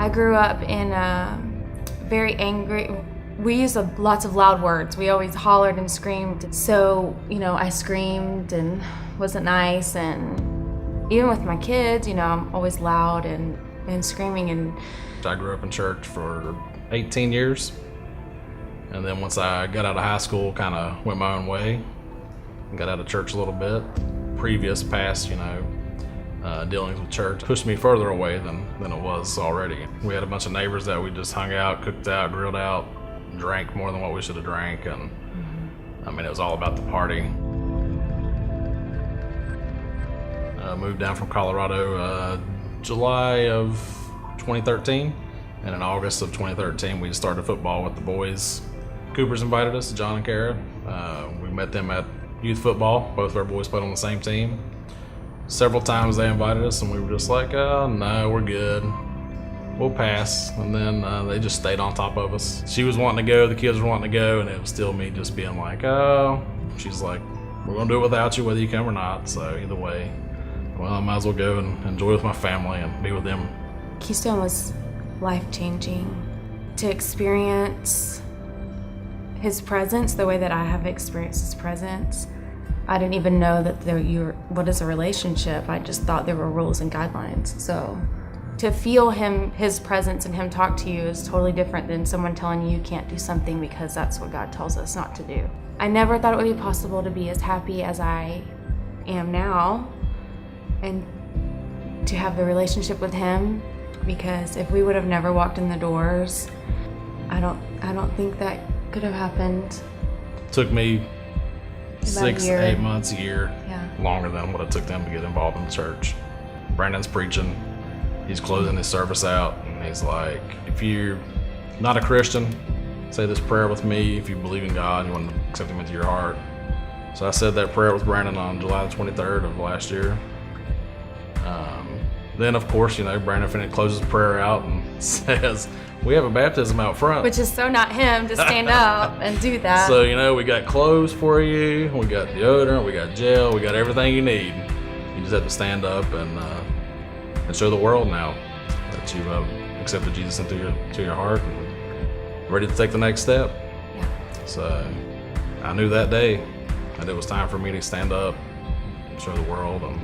I grew up in a very angry, we used lots of loud words. We always hollered and screamed. So, I screamed and wasn't nice, and even with my kids, I'm always loud and screaming. And I grew up in church for 18 years. And then once I got out of high school, kind of went my own way and got out of church a little bit. Past, dealings with church pushed me further away than it was already. We had a bunch of neighbors that we just hung out, cooked out, grilled out, drank more than what we should have drank, and it was all about the party. Moved down from Colorado July of 2013, and in August of 2013 we started football with the boys. Cooper's invited us, John and Kara. We met them at youth football. Both of our boys played on the same team. Several times they invited us and we were just like, oh no, we're good, we'll pass. And then they just stayed on top of us. She was wanting to go, the kids were wanting to go, and it was still me just being like, oh. She's like, we're gonna do it without you whether you come or not, so either way, well, I might as well go and enjoy with my family and be with them. Keystone was life-changing. To experience his presence the way that I have experienced his presence, I didn't even know that what is a relationship. I just thought there were rules and guidelines. So to feel his presence and him talk to you is totally different than someone telling you can't do something because that's what God tells us not to do. I never thought it would be possible to be as happy as I am now and to have the relationship with him, because if we would have never walked in the doors, I don't think that could have happened. Took me 6, 8 months, a year, yeah, longer than what it took them to get involved in the church. Brandon's preaching, he's closing his service out, and he's like, if you're not a Christian, say this prayer with me. If you believe in God, you want to accept him into your heart. So I said that prayer with Brandon on July the 23rd of last year. Then of course, Brandon closes the prayer out and says, we have a baptism out front. Which is so not him to stand up and do that. So, we got clothes for you, we got deodorant, we got gel, we got everything you need. You just have to stand up and show the world now that you've accepted Jesus into your heart and ready to take the next step. Yeah. So I knew that day that it was time for me to stand up and show the world and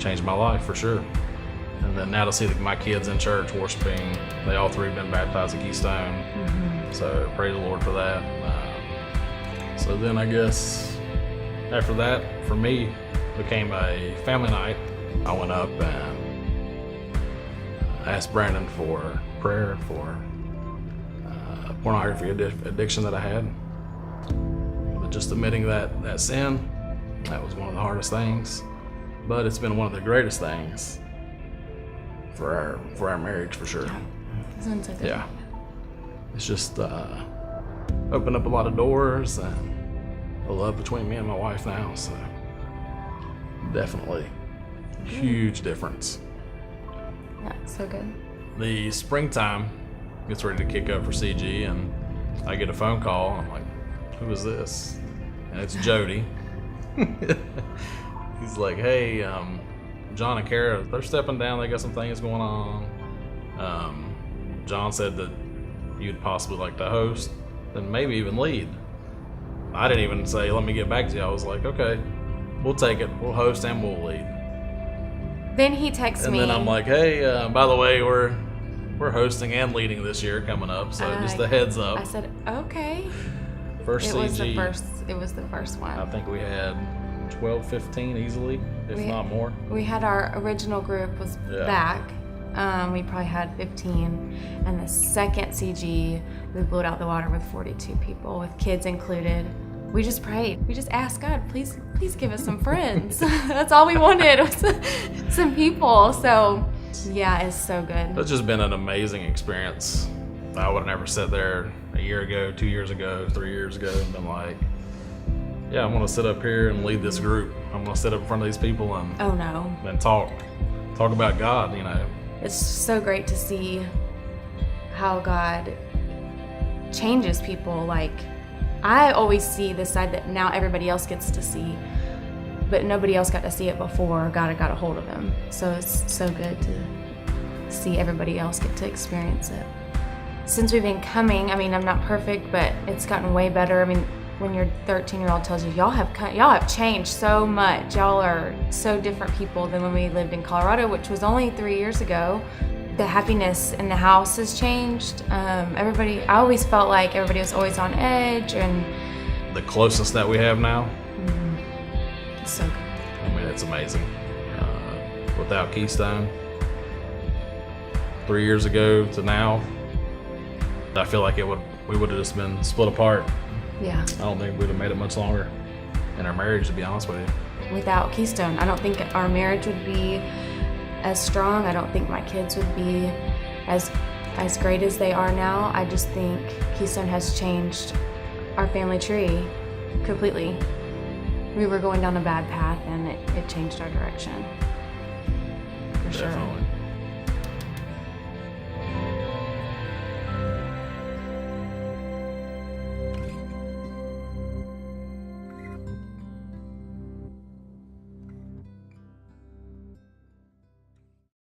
change my life for sure. And then now to see my kids in church worshiping, they all three have been baptized at Keystone. Mm-hmm. So praise the Lord for that. So then I guess after that, for me, became a family night. I went up and asked Brandon for prayer for pornography addiction that I had. But just admitting that sin, that was one of the hardest things. But it's been one of the greatest things for our marriage, for sure. Sounds like yeah. It's just opened up a lot of doors and a love between me and my wife now, so definitely huge difference. Yeah, so good. The springtime gets ready to kick up for CG, and I get a phone call. I'm like, who is this? And it's Jody. He's like, hey, John and Kara, they're stepping down. They got some things going on. John said that you'd possibly like to host and maybe even lead. I didn't even say, let me get back to you. I was like, okay, we'll take it. We'll host and we'll lead. Then he texts me. And then I'm like, hey, by the way, we're hosting and leading this year coming up, so just a heads up. I said, okay. First CG. It was the first one. I think we had 12, 15 easily, if not more. We had our original group was back. We probably had 15. And the second CG, we blew it out the water with 42 people, with kids included. We just prayed. We just asked God, please give us some friends. That's all we wanted, was some people. So, yeah, it's so good. It's just been an amazing experience. I would have never sat there a year ago, 2 years ago, 3 years ago and been like, yeah, I'm going to sit up here and lead this group. I'm going to sit up in front of these people and and talk about God, It's so great to see how God changes people. Like, I always see the side that now everybody else gets to see, but nobody else got to see it before God had got a hold of him. So it's so good to see everybody else get to experience it. Since we've been coming, I mean, I'm not perfect, but it's gotten way better. I mean, when your 13-year-old tells you, y'all have changed so much. Y'all are so different people than when we lived in Colorado, which was only 3 years ago. The happiness in the house has changed. I always felt like everybody was always on edge, and The closeness that we have now, it's so good. I mean, it's amazing. Without Keystone, 3 years ago to now, I feel like we would have just been split apart. Yeah. I don't think we'd have made it much longer in our marriage, to be honest with you. Without Keystone, I don't think our marriage would be as strong. I don't think my kids would be as great as they are now. I just think Keystone has changed our family tree completely. We were going down a bad path, and it changed our direction. For sure. Definitely.